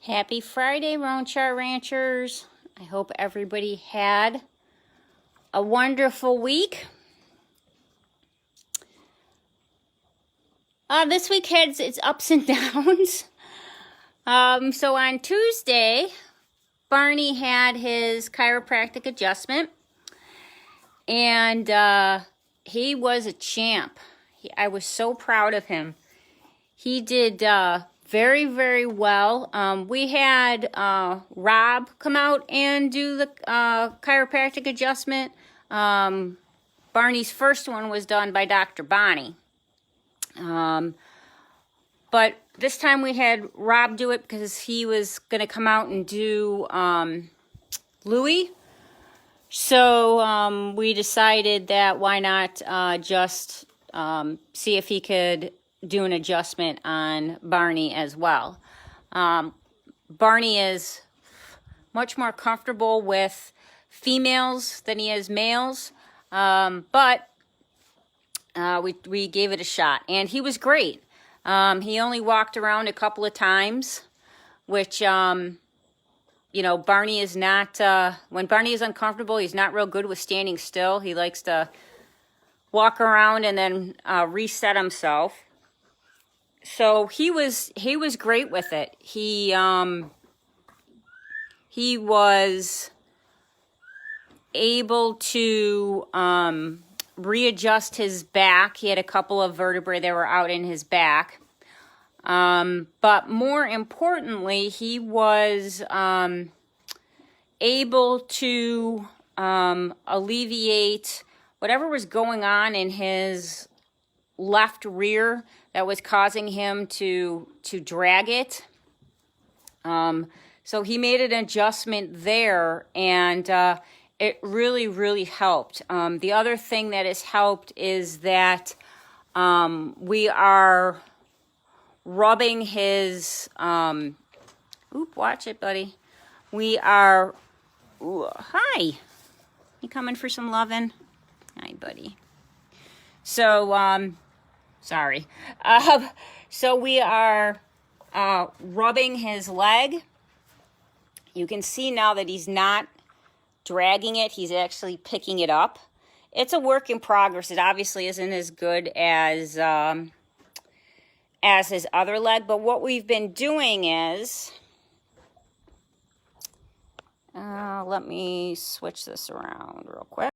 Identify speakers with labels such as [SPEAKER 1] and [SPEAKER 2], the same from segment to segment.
[SPEAKER 1] Happy Friday, Lone Star Ranchers. I hope everybody had a wonderful week. This week had its ups and downs. So on Tuesday, Barney had his chiropractic adjustment, and he was a champ. I was so proud of him. He did very, very well. We had Rob come out and do the chiropractic adjustment. Barney's first one was done by Dr. Bonnie. But this time we had Rob do it because he was going to come out and do Louie. So we decided that why not just see if he could do an adjustment on Barney as well. Barney is much more comfortable with females than he is males, but we gave it a shot, and he was great. He only walked around a couple of times, which, Barney is not, when Barney is uncomfortable, he's not real good with standing still. He likes to walk around and then reset himself. So he was great with it. He was able to readjust his back. He had a couple of vertebrae that were out in his back. But more importantly, he was able to alleviate whatever was going on in his left rear that was causing him to drag it. So he made an adjustment there, and it really, really helped. The other thing that has helped is that we are rubbing his, watch it, buddy. We are, hi, you coming for some loving? Hi, buddy. So, sorry. So we are rubbing his leg. You can see now that he's not dragging it. He's actually picking it up. It's a work in progress. It obviously isn't as good as his other leg. But what we've been doing is, let me switch this around real quick.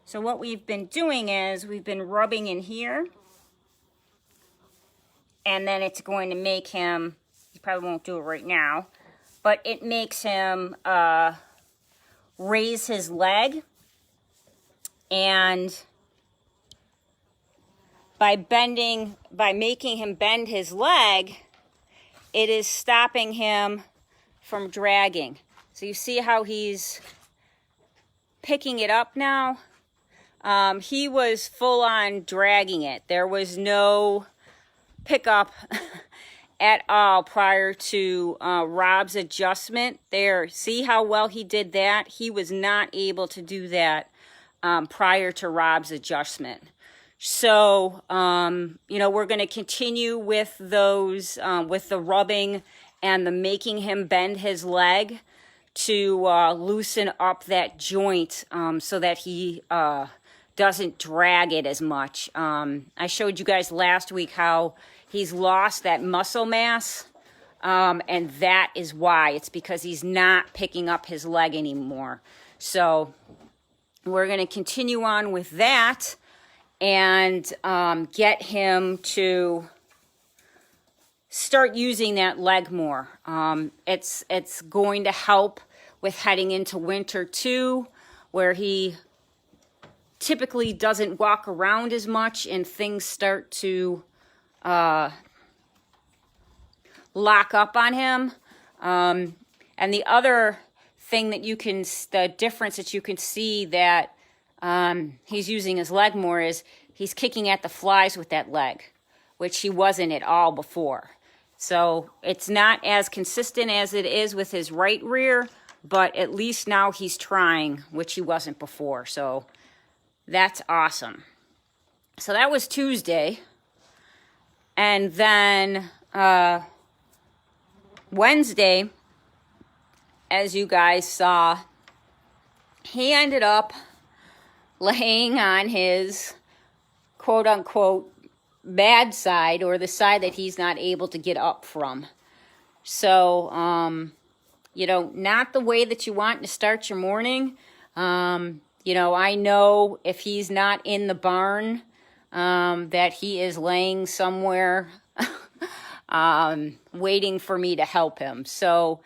[SPEAKER 1] So what we've been doing is we've been rubbing in here, and then it's going to make him, he probably won't do it right now, but it makes him raise his leg, and by making him bend his leg, it is stopping him from dragging. So you see how he's picking it up now? He was full on dragging it. There was no pickup at all prior to Rob's adjustment there. See how well he did that? He was not able to do that prior to Rob's adjustment. So, we're going to continue with those, with the rubbing and the making him bend his leg to loosen up that joint so that he doesn't drag it as much. I showed you guys last week how he's lost that muscle mass, and that is why. It's because he's not picking up his leg anymore. So we're going to continue on with that and get him to start using that leg more. It's going to help with heading into winter too, where he typically doesn't walk around as much and things start to lock up on him. And the other thing that the difference that you can see that he's using his leg more is he's kicking at the flies with that leg, which he wasn't at all before. So it's not as consistent as it is with his right rear, but at least now he's trying, which he wasn't before. So that's awesome. So that was Tuesday. And then Wednesday, as you guys saw, he ended up laying on his quote-unquote bad side, or the side that he's not able to get up from. So, not the way that you want to start your morning. I know if he's not in the barn, that he is laying somewhere waiting for me to help him. So,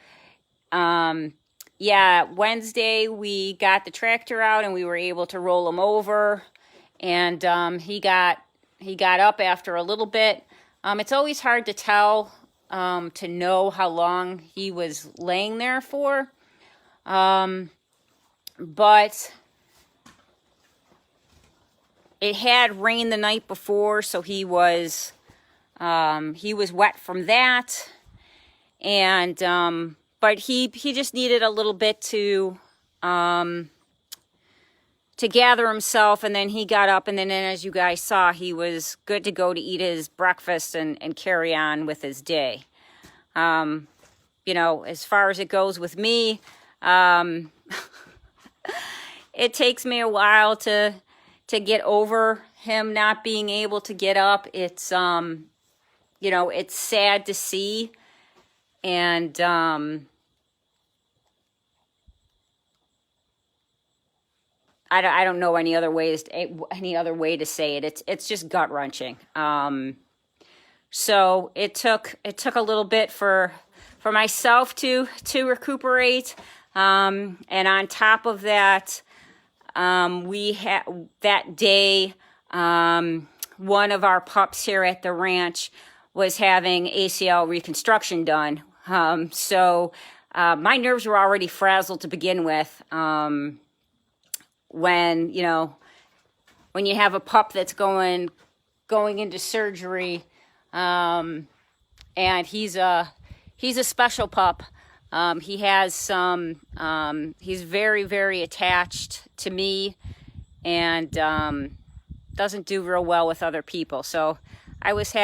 [SPEAKER 1] Wednesday we got the tractor out and we were able to roll him over, and he got up after a little bit. It's always hard to tell, to know how long he was laying there for, but it had rained the night before, so he was wet from that, and but he just needed a little bit to gather himself, and then he got up, and then as you guys saw, he was good to go to eat his breakfast and carry on with his day. As far as it goes with me, it takes me a while to get over him not being able to get up. It's it's sad to see, and I don't know any other way to say it. It's just gut wrenching. So it took a little bit for myself to recuperate. And on top of that, we had that day, one of our pups here at the ranch was having ACL reconstruction done. So my nerves were already frazzled to begin with. When you have a pup that's going into surgery, and he's a special pup. He has some, he's very, very attached to me, and doesn't do real well with other people. So I was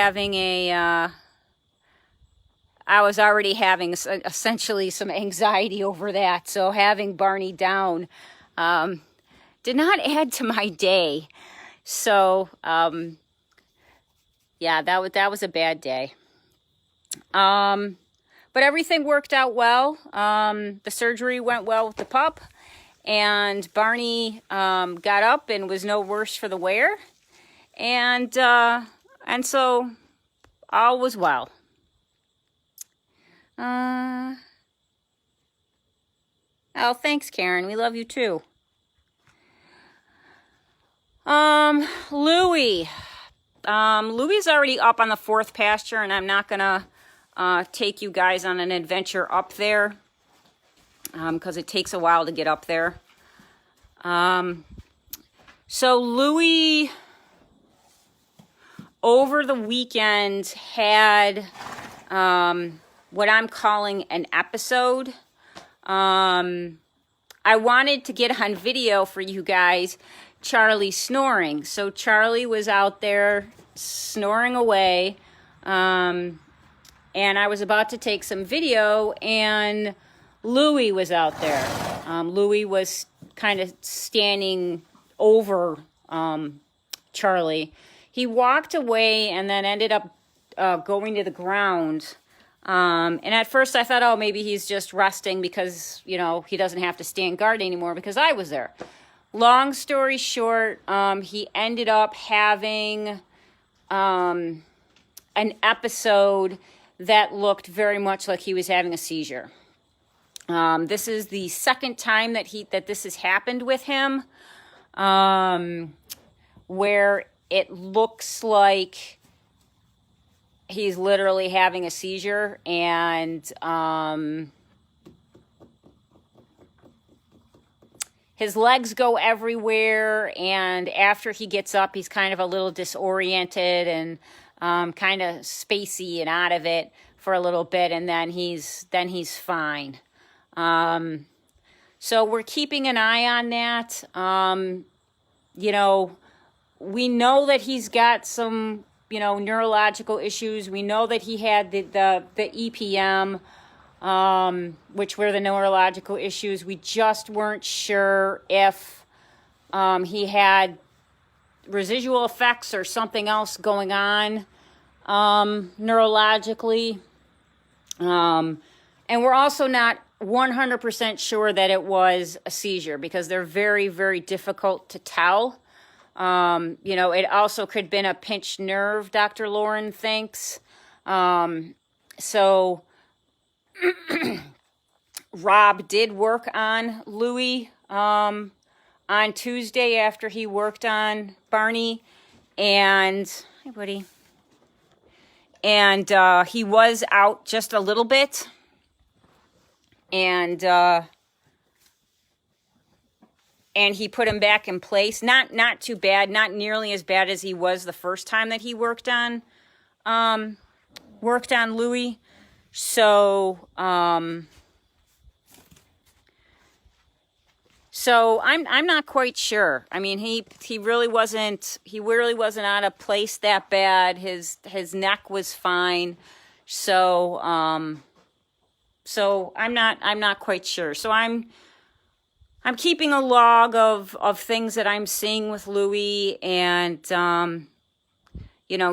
[SPEAKER 1] already having essentially some anxiety over that. So having Barney down did not add to my day. So that was a bad day. But everything worked out well. The surgery went well with the pup, and Barney got up and was no worse for the wear, and so all was well. Oh, thanks, Karen. We love you too. Louie. Louie's already up on the fourth pasture, and I'm not gonna take you guys on an adventure up there, because it takes a while to get up there. So Louie, over the weekend, had what I'm calling an episode. I wanted to get on video for you guys Charlie snoring. So Charlie was out there snoring away, and I was about to take some video, and Louie was out there. Louie was kind of standing over Charlie. He walked away and then ended up going to the ground. And at first I thought, oh, maybe he's just resting because, he doesn't have to stand guard anymore because I was there. Long story short, he ended up having an episode that looked very much like he was having a seizure. This is the second time that this has happened with him, where it looks like he's literally having a seizure, and his legs go everywhere, and after he gets up, he's kind of a little disoriented and kind of spacey and out of it for a little bit, and then he's fine. So we're keeping an eye on that. We know that he's got some, neurological issues. We know that he had the EPM, which were the neurological issues. We just weren't sure if he had residual effects or something else going on neurologically. And we're also not 100% sure that it was a seizure because they're very, very difficult to tell. It also could have been a pinched nerve, Dr. Lauren thinks. So Rob did work on Louie on Tuesday after he worked on Barney. And, hi, buddy. And he was out just a little bit. And he put him back in place. Not too bad, not nearly as bad as he was the first time that he worked on Louie. So I'm not quite sure. I mean, he really wasn't out of place that bad. His neck was fine. So I'm not quite sure. So I'm keeping a log of things that I'm seeing with Louie and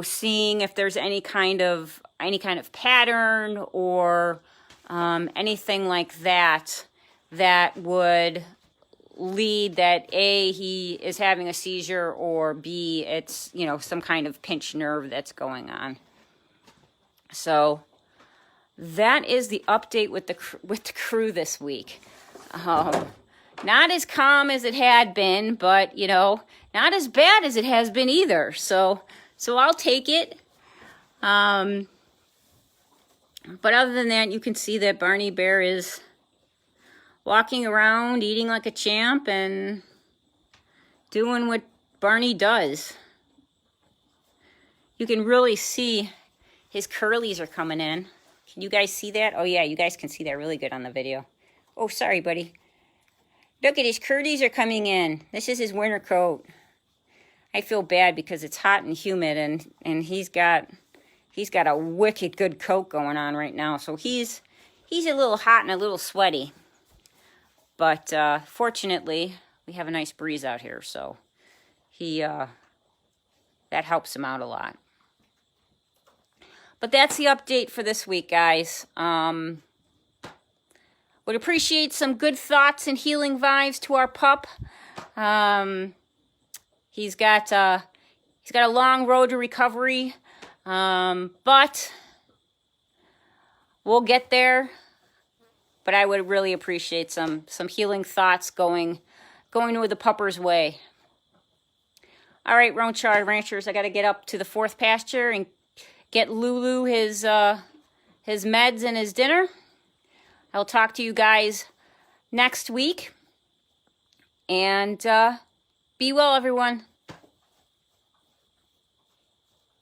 [SPEAKER 1] seeing if there's any kind of pattern or anything like that would lead that A, he is having a seizure, or B, it's some kind of pinched nerve that's going on. So that is the update with the crew this week. Not as calm as it had been, but not as bad as it has been either. So I'll take it. But other than that, you can see that Barney Bear is walking around, eating like a champ, and doing what Barney does. You can really see his curlies are coming in. Can you guys see that? Oh yeah, you guys can see that really good on the video. Oh, sorry, buddy. Look at his curlies are coming in. This is his winter coat. I feel bad because it's hot and humid, and he's got a wicked good coat going on right now. So he's a little hot and a little sweaty. But fortunately, we have a nice breeze out here, so that helps him out a lot. But that's the update for this week, guys. Would appreciate some good thoughts and healing vibes to our pup. He's got a long road to recovery, but we'll get there. But I would really appreciate some healing thoughts going to the pupper's way. All right, Roanchard Ranchers, I got to get up to the fourth pasture and get Lulu his meds and his dinner. I'll talk to you guys next week. And be well, everyone.